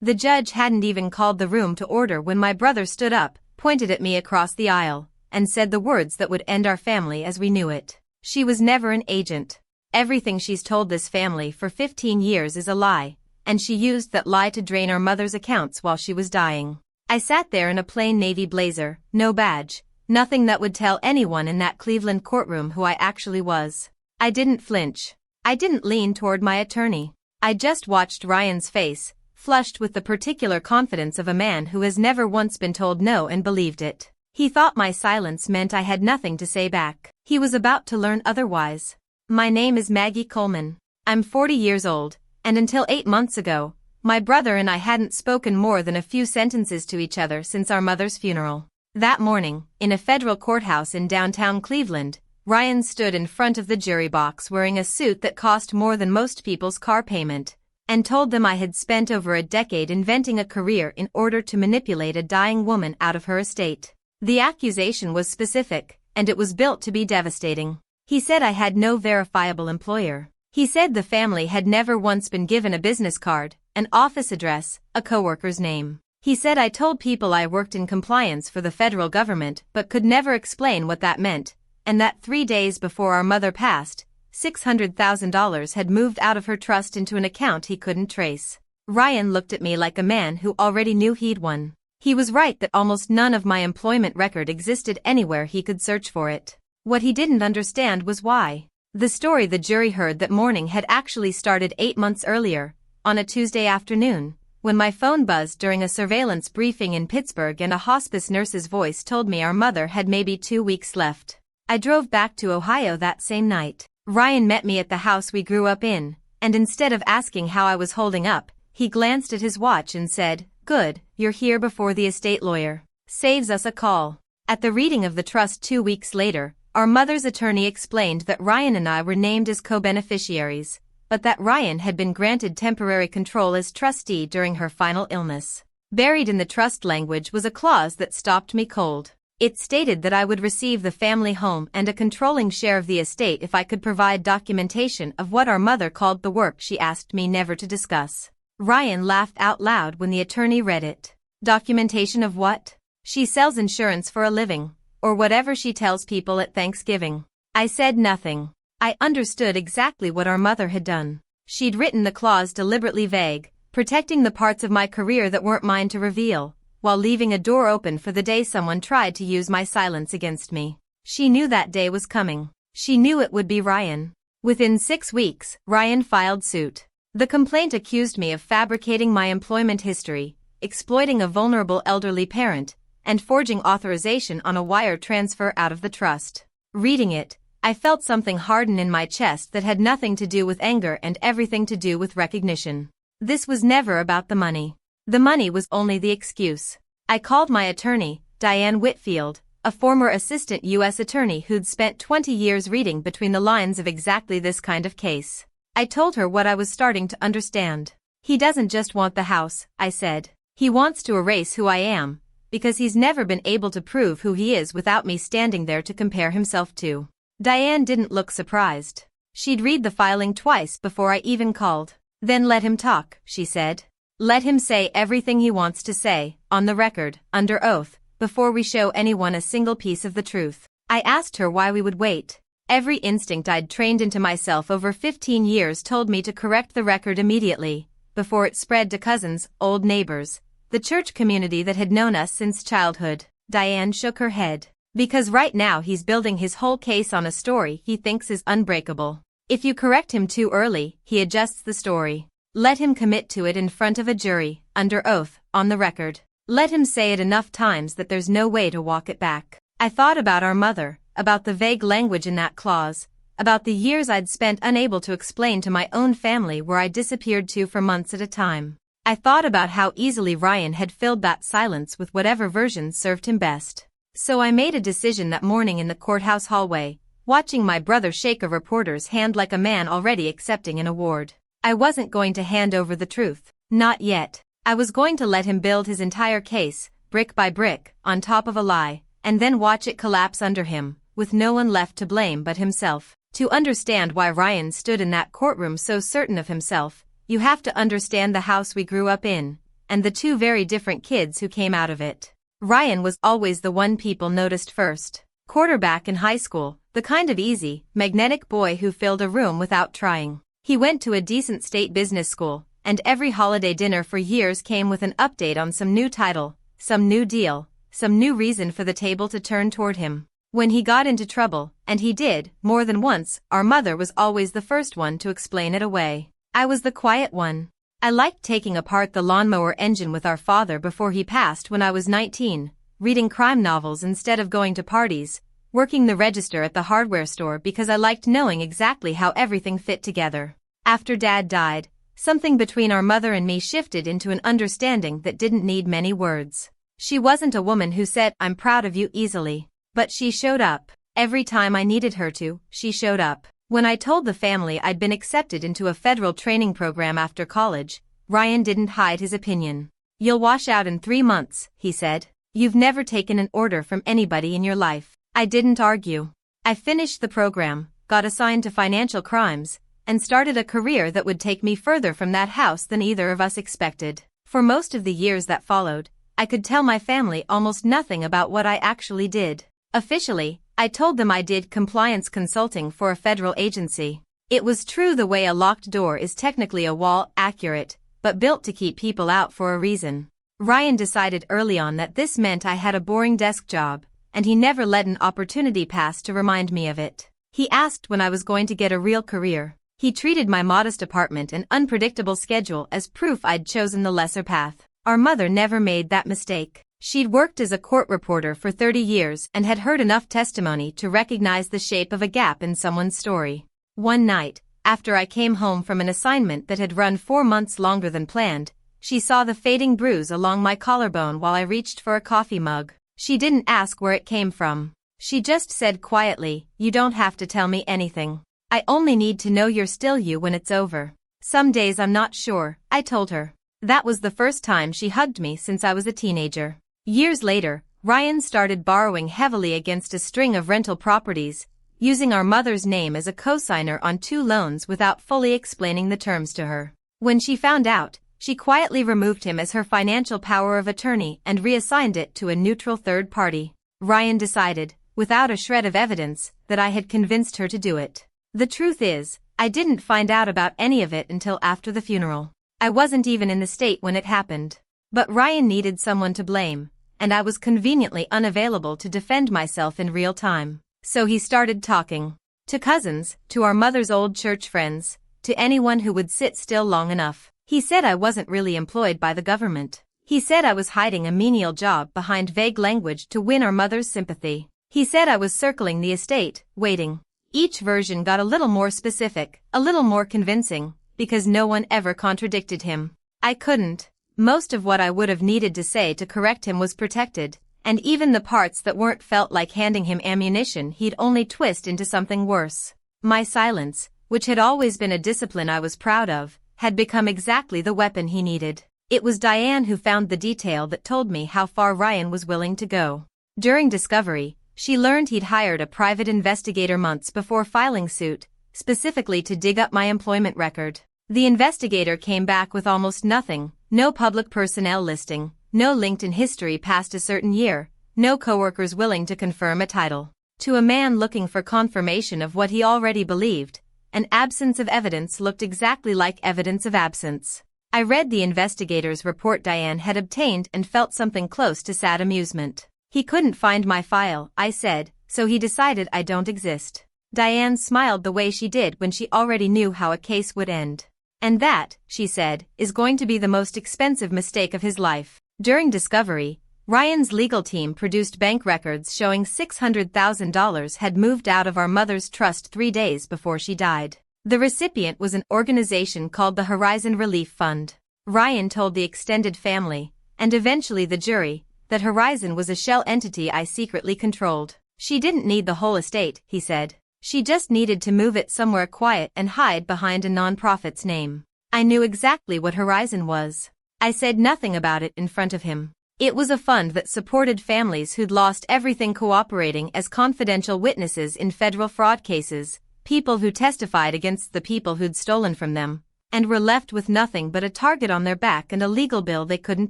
The judge hadn't even called the room to order when my brother stood up, pointed at me across the aisle, and said the words that would end our family as we knew it. She was never an agent. Everything she's told this family for 15 years is a lie, and she used that lie to drain our mother's accounts while she was dying. I sat there in a plain navy blazer, no badge, nothing that would tell anyone in that Cleveland courtroom who I actually was. I didn't flinch. I didn't lean toward my attorney. I just watched Ryan's face, flushed with the particular confidence of a man who has never once been told no and believed it. He thought my silence meant I had nothing to say back. He was about to learn otherwise. My name is Maggie Coleman. I'm 40 years old, and until 8 months ago, my brother and I hadn't spoken more than a few sentences to each other since our mother's funeral. That morning, in a federal courthouse in downtown Cleveland, Ryan stood in front of the jury box wearing a suit that cost more than most people's car payment, and told them I had spent over a decade inventing a career in order to manipulate a dying woman out of her estate. The accusation was specific, and it was built to be devastating. He said I had no verifiable employer. He said the family had never once been given a business card, an office address, a coworker's name. He said I told people I worked in compliance for the federal government but could never explain what that meant, and that 3 days before our mother passed, $600,000 had moved out of her trust into an account he couldn't trace. Ryan looked at me like a man who already knew he'd won. He was right that almost none of my employment record existed anywhere he could search for it. What he didn't understand was why. The story the jury heard that morning had actually started 8 months earlier, on a Tuesday afternoon, when my phone buzzed during a surveillance briefing in Pittsburgh and a hospice nurse's voice told me our mother had maybe 2 weeks left. I drove back to Ohio that same night. Ryan met me at the house we grew up in, and instead of asking how I was holding up, he glanced at his watch and said, "Good, you're here before the estate lawyer. Saves us a call." At the reading of the trust 2 weeks later, our mother's attorney explained that Ryan and I were named as co-beneficiaries, but that Ryan had been granted temporary control as trustee during her final illness. Buried in the trust language was a clause that stopped me cold. It stated that I would receive the family home and a controlling share of the estate if I could provide documentation of what our mother called the work she asked me never to discuss. Ryan laughed out loud when the attorney read it. Documentation of what? She sells insurance for a living, or whatever she tells people at Thanksgiving. I said nothing. I understood exactly what our mother had done. She'd written the clause deliberately vague, protecting the parts of my career that weren't mine to reveal, while leaving a door open for the day someone tried to use my silence against me. She knew that day was coming. She knew it would be Ryan. Within 6 weeks, Ryan filed suit. The complaint accused me of fabricating my employment history, exploiting a vulnerable elderly parent, and forging authorization on a wire transfer out of the trust. Reading it, I felt something harden in my chest that had nothing to do with anger and everything to do with recognition. This was never about the money. The money was only the excuse. I called my attorney, Diane Whitfield, a former assistant U.S. attorney who'd spent 20 years reading between the lines of exactly this kind of case. I told her what I was starting to understand. He doesn't just want the house, I said. He wants to erase who I am, because he's never been able to prove who he is without me standing there to compare himself to. Diane didn't look surprised. She'd read the filing twice before I even called. Then let him talk, she said. Let him say everything he wants to say, on the record, under oath, before we show anyone a single piece of the truth. I asked her why we would wait. Every instinct I'd trained into myself over 15 years told me to correct the record immediately, before it spread to cousins, old neighbors, the church community that had known us since childhood. Diane shook her head. Because right now he's building his whole case on a story he thinks is unbreakable. If you correct him too early, he adjusts the story. Let him commit to it in front of a jury, under oath, on the record. Let him say it enough times that there's no way to walk it back. I thought about our mother, about the vague language in that clause, about the years I'd spent unable to explain to my own family where I disappeared to for months at a time. I thought about how easily Ryan had filled that silence with whatever version served him best. So I made a decision that morning in the courthouse hallway, watching my brother shake a reporter's hand like a man already accepting an award. I wasn't going to hand over the truth. Not yet. I was going to let him build his entire case, brick by brick, on top of a lie, and then watch it collapse under him, with no one left to blame but himself. To understand why Ryan stood in that courtroom so certain of himself, you have to understand the house we grew up in, and the two very different kids who came out of it. Ryan was always the one people noticed first. Quarterback in high school, the kind of easy, magnetic boy who filled a room without trying. He went to a decent state business school, and every holiday dinner for years came with an update on some new title, some new deal, some new reason for the table to turn toward him. When he got into trouble, and he did, more than once, our mother was always the first one to explain it away. I was the quiet one. I liked taking apart the lawnmower engine with our father before he passed when I was 19, reading crime novels instead of going to parties, working the register at the hardware store because I liked knowing exactly how everything fit together. After Dad died, something between our mother and me shifted into an understanding that didn't need many words. She wasn't a woman who said, "I'm proud of you" easily. But she showed up. Every time I needed her to, she showed up. When I told the family I'd been accepted into a federal training program after college, Ryan didn't hide his opinion. "You'll wash out in 3 months," he said. "You've never taken an order from anybody in your life." I didn't argue. I finished the program, got assigned to financial crimes, and started a career that would take me further from that house than either of us expected. For most of the years that followed, I could tell my family almost nothing about what I actually did. Officially, I told them I did compliance consulting for a federal agency. It was true the way a locked door is technically a wall, accurate, but built to keep people out for a reason. Ryan decided early on that this meant I had a boring desk job, and he never let an opportunity pass to remind me of it. He asked when I was going to get a real career. He treated my modest apartment and unpredictable schedule as proof I'd chosen the lesser path. Our mother never made that mistake. She'd worked as a court reporter for 30 years and had heard enough testimony to recognize the shape of a gap in someone's story. One night, after I came home from an assignment that had run 4 months longer than planned, she saw the fading bruise along my collarbone while I reached for a coffee mug. She didn't ask where it came from. She just said quietly, "You don't have to tell me anything. I only need to know you're still you when it's over." "Some days I'm not sure," I told her. That was the first time she hugged me since I was a teenager. Years later, Ryan started borrowing heavily against a string of rental properties, using our mother's name as a cosigner on 2 loans without fully explaining the terms to her. When she found out, she quietly removed him as her financial power of attorney and reassigned it to a neutral third party. Ryan decided, without a shred of evidence, that I had convinced her to do it. The truth is, I didn't find out about any of it until after the funeral. I wasn't even in the state when it happened. But Ryan needed someone to blame, and I was conveniently unavailable to defend myself in real time. So he started talking. To cousins, to our mother's old church friends, to anyone who would sit still long enough. He said I wasn't really employed by the government. He said I was hiding a menial job behind vague language to win our mother's sympathy. He said I was circling the estate, waiting. Each version got a little more specific, a little more convincing, because no one ever contradicted him. I couldn't. Most of what I would have needed to say to correct him was protected, and even the parts that weren't felt like handing him ammunition he'd only twist into something worse. My silence, which had always been a discipline I was proud of, had become exactly the weapon he needed. It was Diane who found the detail that told me how far Ryan was willing to go. During discovery, she learned he'd hired a private investigator months before filing suit, specifically to dig up my employment record. The investigator came back with almost nothing. No public personnel listing, no LinkedIn history past a certain year, no coworkers willing to confirm a title. To a man looking for confirmation of what he already believed, an absence of evidence looked exactly like evidence of absence. I read the investigator's report Diane had obtained and felt something close to sad amusement. "He couldn't find my file," I said, "so he decided I don't exist." Diane smiled the way she did when she already knew how a case would end. "And that," she said, "is going to be the most expensive mistake of his life." During discovery, Ryan's legal team produced bank records showing $600,000 had moved out of our mother's trust 3 days before she died. The recipient was an organization called the Horizon Relief Fund. Ryan told the extended family, and eventually the jury, that Horizon was a shell entity I secretly controlled. She didn't need the whole estate, he said. She just needed to move it somewhere quiet and hide behind a nonprofit's name. I knew exactly what Horizon was. I said nothing about it in front of him. It was a fund that supported families who'd lost everything cooperating as confidential witnesses in federal fraud cases, people who testified against the people who'd stolen from them, and were left with nothing but a target on their back and a legal bill they couldn't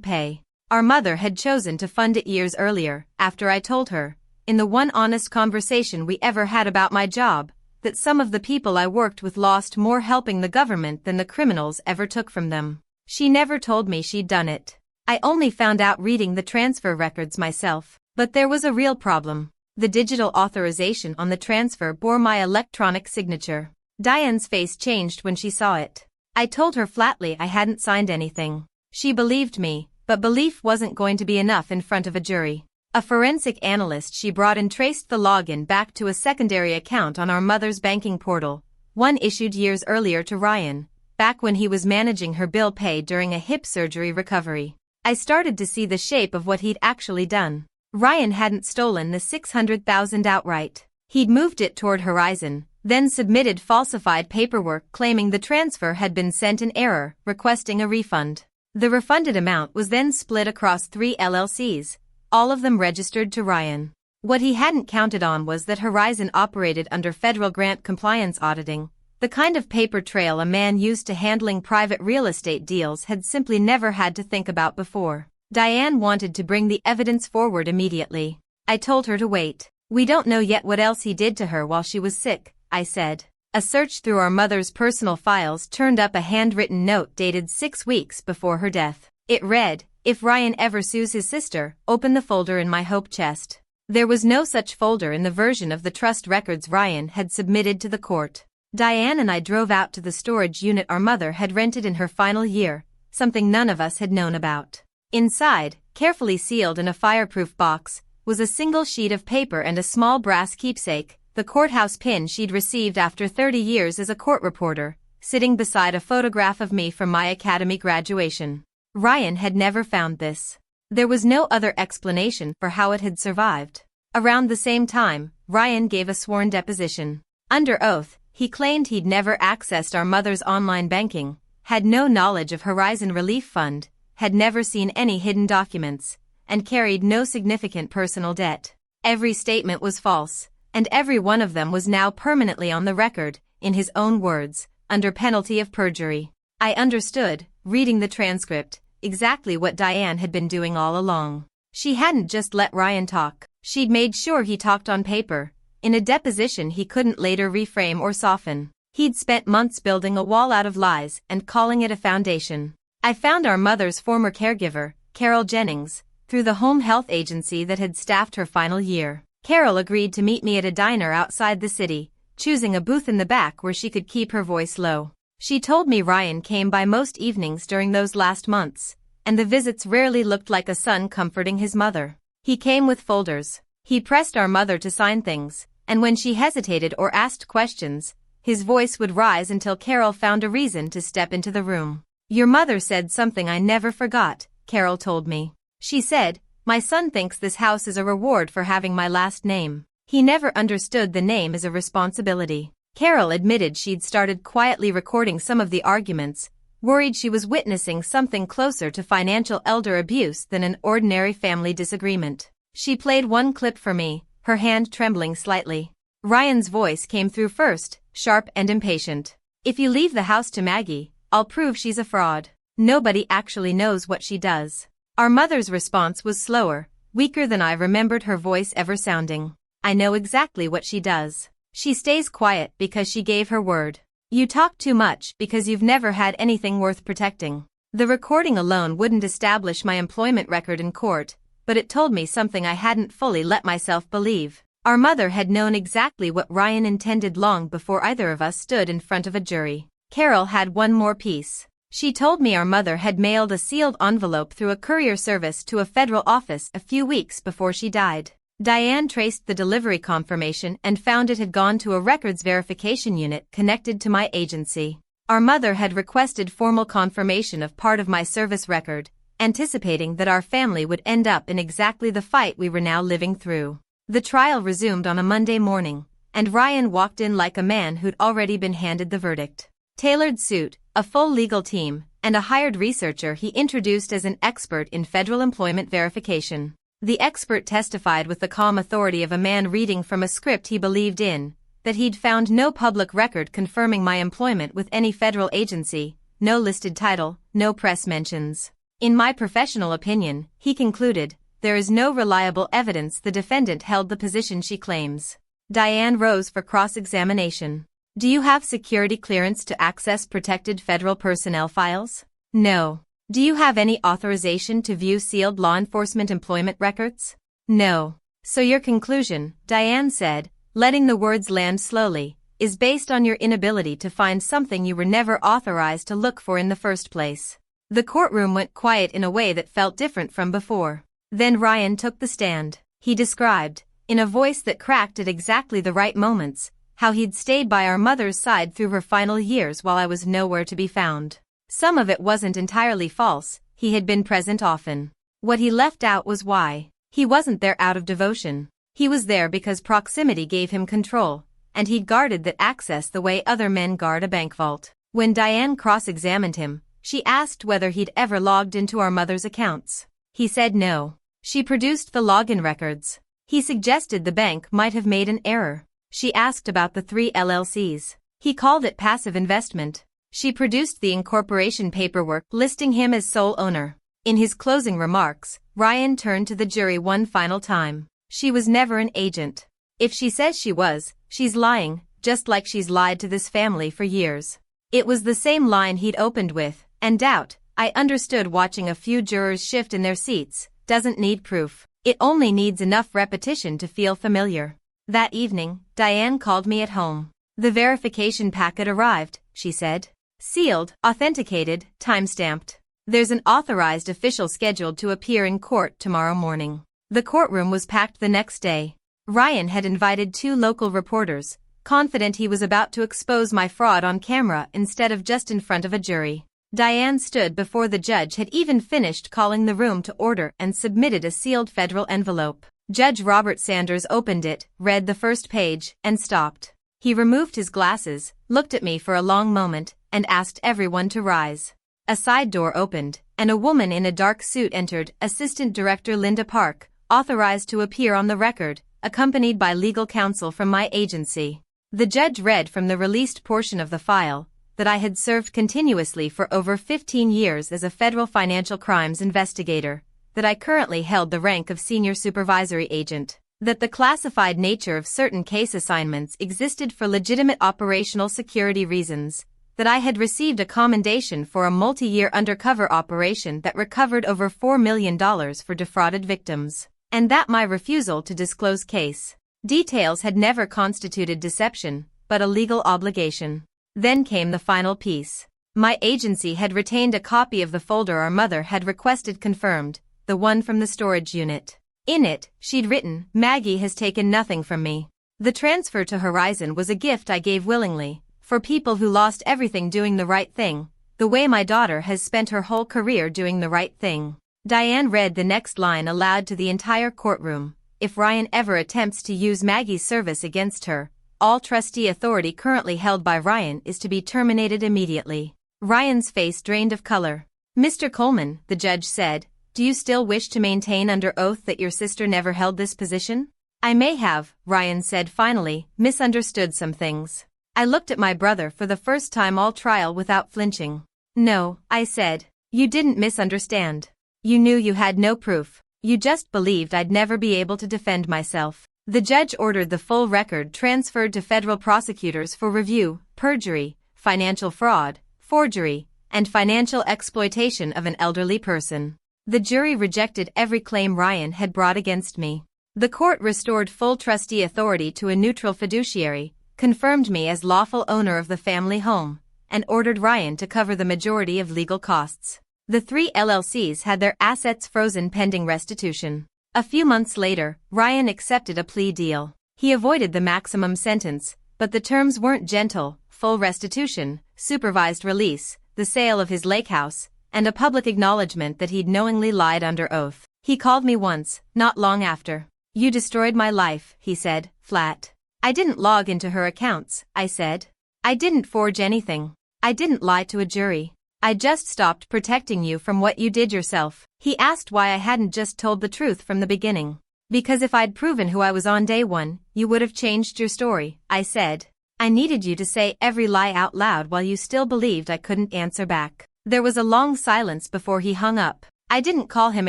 pay. Our mother had chosen to fund it years earlier, after I told her, in the one honest conversation we ever had about my job, that some of the people I worked with lost more helping the government than the criminals ever took from them. She never told me she'd done it. I only found out reading the transfer records myself. But there was a real problem. The digital authorization on the transfer bore my electronic signature. Diane's face changed when she saw it. I told her flatly I hadn't signed anything. She believed me, but belief wasn't going to be enough in front of a jury. A forensic analyst she brought in traced the login back to a secondary account on our mother's banking portal, one issued years earlier to Ryan, back when he was managing her bill pay during a hip surgery recovery. I started to see the shape of what he'd actually done. Ryan hadn't stolen the $600,000 outright. He'd moved it toward Horizon, then submitted falsified paperwork claiming the transfer had been sent in error, requesting a refund. The refunded amount was then split across 3 LLCs, all of them registered to Ryan. What he hadn't counted on was that Horizon operated under federal grant compliance auditing, the kind of paper trail a man used to handling private real estate deals had simply never had to think about before. Diane wanted to bring the evidence forward immediately. I told her to wait. We don't know yet what else he did to her while she was sick, I said. A search through our mother's personal files turned up a handwritten note dated 6 weeks before her death. It read, "If Ryan ever sues his sister, open the folder in my hope chest." There was no such folder in the version of the trust records Ryan had submitted to the court. Diane and I drove out to the storage unit our mother had rented in her final year, something none of us had known about. Inside, carefully sealed in a fireproof box, was a single sheet of paper and a small brass keepsake, the courthouse pin she'd received after 30 years as a court reporter, sitting beside a photograph of me from my academy graduation. Ryan had never found this. There was no other explanation for how it had survived. Around the same time, Ryan gave a sworn deposition. Under oath, he claimed he'd never accessed our mother's online banking, had no knowledge of Horizon Relief Fund, had never seen any hidden documents, and carried no significant personal debt. Every statement was false, and every one of them was now permanently on the record, in his own words, under penalty of perjury. I understood, reading the transcript, exactly what Diane had been doing all along. She hadn't just let Ryan talk. She'd made sure he talked on paper, in a deposition he couldn't later reframe or soften. He'd spent months building a wall out of lies and calling it a foundation. I found our mother's former caregiver, Carol Jennings, through the home health agency that had staffed her final year. Carol agreed to meet me at a diner outside the city, choosing a booth in the back where she could keep her voice low. She told me Ryan came by most evenings during those last months, and the visits rarely looked like a son comforting his mother. He came with folders. He pressed our mother to sign things, and when she hesitated or asked questions, his voice would rise until Carol found a reason to step into the room. "Your mother said something I never forgot," Carol told me. She said, "My son thinks this house is a reward for having my last name. He never understood the name as a responsibility." Carol admitted she'd started quietly recording some of the arguments, worried she was witnessing something closer to financial elder abuse than an ordinary family disagreement. She played one clip for me, her hand trembling slightly. Ryan's voice came through first, sharp and impatient. "If you leave the house to Maggie, I'll prove she's a fraud. Nobody actually knows what she does." Our mother's response was slower, weaker than I remembered her voice ever sounding. "I know exactly what she does. She stays quiet because she gave her word. You talk too much because you've never had anything worth protecting." The recording alone wouldn't establish my employment record in court, but it told me something I hadn't fully let myself believe. Our mother had known exactly what Ryan intended long before either of us stood in front of a jury. Carol had one more piece. She told me our mother had mailed a sealed envelope through a courier service to a federal office a few weeks before she died. Diane traced the delivery confirmation and found it had gone to a records verification unit connected to my agency. Our mother had requested formal confirmation of part of my service record, anticipating that our family would end up in exactly the fight we were now living through. The trial resumed on a Monday morning, and Ryan walked in like a man who'd already been handed the verdict. Tailored suit, a full legal team, and a hired researcher he introduced as an expert in federal employment verification. The expert testified with the calm authority of a man reading from a script he believed in, that he'd found no public record confirming my employment with any federal agency, no listed title, no press mentions. In my professional opinion, he concluded, there is no reliable evidence the defendant held the position she claims. Diane rose for cross-examination. Do you have security clearance to access protected federal personnel files? No. Do you have any authorization to view sealed law enforcement employment records? No. So your conclusion, Diane said, letting the words land slowly, is based on your inability to find something you were never authorized to look for in the first place. The courtroom went quiet in a way that felt different from before. Then Ryan took the stand. He described, in a voice that cracked at exactly the right moments, how he'd stayed by our mother's side through her final years while I was nowhere to be found. Some of it wasn't entirely false, he had been present often. What he left out was why. He wasn't there out of devotion. He was there because proximity gave him control, and he'd guarded that access the way other men guard a bank vault. When Diane cross-examined him, she asked whether he'd ever logged into our mother's accounts. He said no. She produced the login records. He suggested the bank might have made an error. She asked about the 3 LLCs. He called it passive investment. She produced the incorporation paperwork listing him as sole owner. In his closing remarks, Ryan turned to the jury one final time. She was never an agent. If she says she was, she's lying, just like she's lied to this family for years. It was the same line he'd opened with, and doubt, I understood watching a few jurors shift in their seats, doesn't need proof. It only needs enough repetition to feel familiar. That evening, Diane called me at home. The verification packet arrived, she said. Sealed, authenticated, time-stamped. There's an authorized official scheduled to appear in court tomorrow morning. The courtroom was packed the next day. Ryan had invited 2 local reporters, confident he was about to expose my fraud on camera instead of just in front of a jury. Diane stood before the judge had even finished calling the room to order and submitted a sealed federal envelope. Judge Robert Sanders opened it, read the first page, and stopped. He removed his glasses, looked at me for a long moment, and asked everyone to rise. A side door opened, and a woman in a dark suit entered, Assistant Director Linda Park, authorized to appear on the record, accompanied by legal counsel from my agency. The judge read from the released portion of the file, that I had served continuously for over 15 years as a federal financial crimes investigator, that I currently held the rank of senior supervisory agent, that the classified nature of certain case assignments existed for legitimate operational security reasons, that I had received a commendation for a multi-year undercover operation that recovered over $4 million for defrauded victims, and that my refusal to disclose case details had never constituted deception, but a legal obligation. Then came the final piece. My agency had retained a copy of the folder our mother had requested confirmed, the one from the storage unit. In it, she'd written, Maggie has taken nothing from me. The transfer to Horizon was a gift I gave willingly, for people who lost everything doing the right thing, the way my daughter has spent her whole career doing the right thing. Diane read the next line aloud to the entire courtroom. If Ryan ever attempts to use Maggie's service against her, all trustee authority currently held by Ryan is to be terminated immediately. Ryan's face drained of color. Mr. Coleman, the judge said, do you still wish to maintain under oath that your sister never held this position? I may have, Ryan said finally, misunderstood some things. I looked at my brother for the first time all trial without flinching. No, I said. You didn't misunderstand. You knew you had no proof. You just believed I'd never be able to defend myself. The judge ordered the full record transferred to federal prosecutors for review, perjury, financial fraud, forgery, and financial exploitation of an elderly person. The jury rejected every claim Ryan had brought against me. The court restored full trustee authority to a neutral fiduciary, confirmed me as lawful owner of the family home, and ordered Ryan to cover the majority of legal costs. The 3 LLCs had their assets frozen pending restitution. A few months later, Ryan accepted a plea deal. He avoided the maximum sentence, but the terms weren't gentle: full restitution, supervised release, the sale of his lake house, and a public acknowledgement that he'd knowingly lied under oath. He called me once, not long after. You destroyed my life, he said, flat. I didn't log into her accounts, I said. I didn't forge anything. I didn't lie to a jury. I just stopped protecting you from what you did yourself. He asked why I hadn't just told the truth from the beginning. Because if I'd proven who I was on day one, you would have changed your story, I said. I needed you to say every lie out loud while you still believed I couldn't answer back. There was a long silence before he hung up. I didn't call him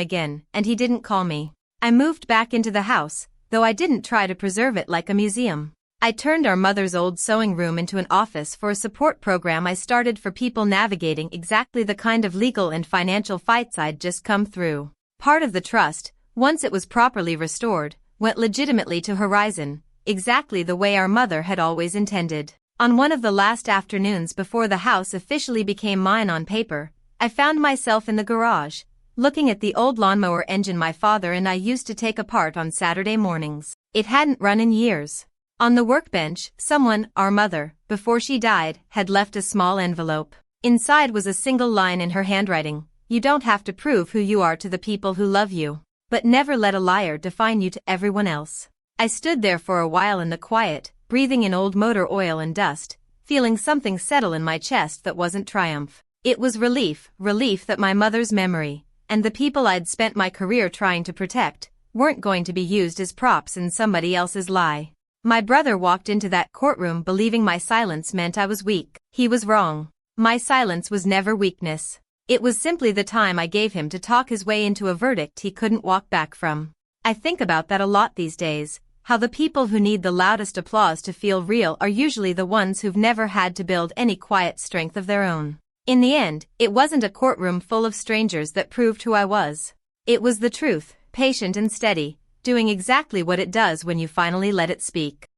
again, and he didn't call me. I moved back into the house, though I didn't try to preserve it like a museum. I turned our mother's old sewing room into an office for a support program I started for people navigating exactly the kind of legal and financial fights I'd just come through. Part of the trust, once it was properly restored, went legitimately to Horizon, exactly the way our mother had always intended. On one of the last afternoons before the house officially became mine on paper, I found myself in the garage, looking at the old lawnmower engine my father and I used to take apart on Saturday mornings. It hadn't run in years. On the workbench, someone, our mother, before she died, had left a small envelope. Inside was a single line in her handwriting: "You don't have to prove who you are to the people who love you, but never let a liar define you to everyone else." I stood there for a while in the quiet, breathing in old motor oil and dust, feeling something settle in my chest that wasn't triumph. It was relief that my mother's memory, and the people I'd spent my career trying to protect, weren't going to be used as props in somebody else's lie. My brother walked into that courtroom believing my silence meant I was weak. He was wrong. My silence was never weakness. It was simply the time I gave him to talk his way into a verdict he couldn't walk back from. I think about that a lot these days, how the people who need the loudest applause to feel real are usually the ones who've never had to build any quiet strength of their own. In the end, it wasn't a courtroom full of strangers that proved who I was. It was the truth, patient and steady, doing exactly what it does when you finally let it speak.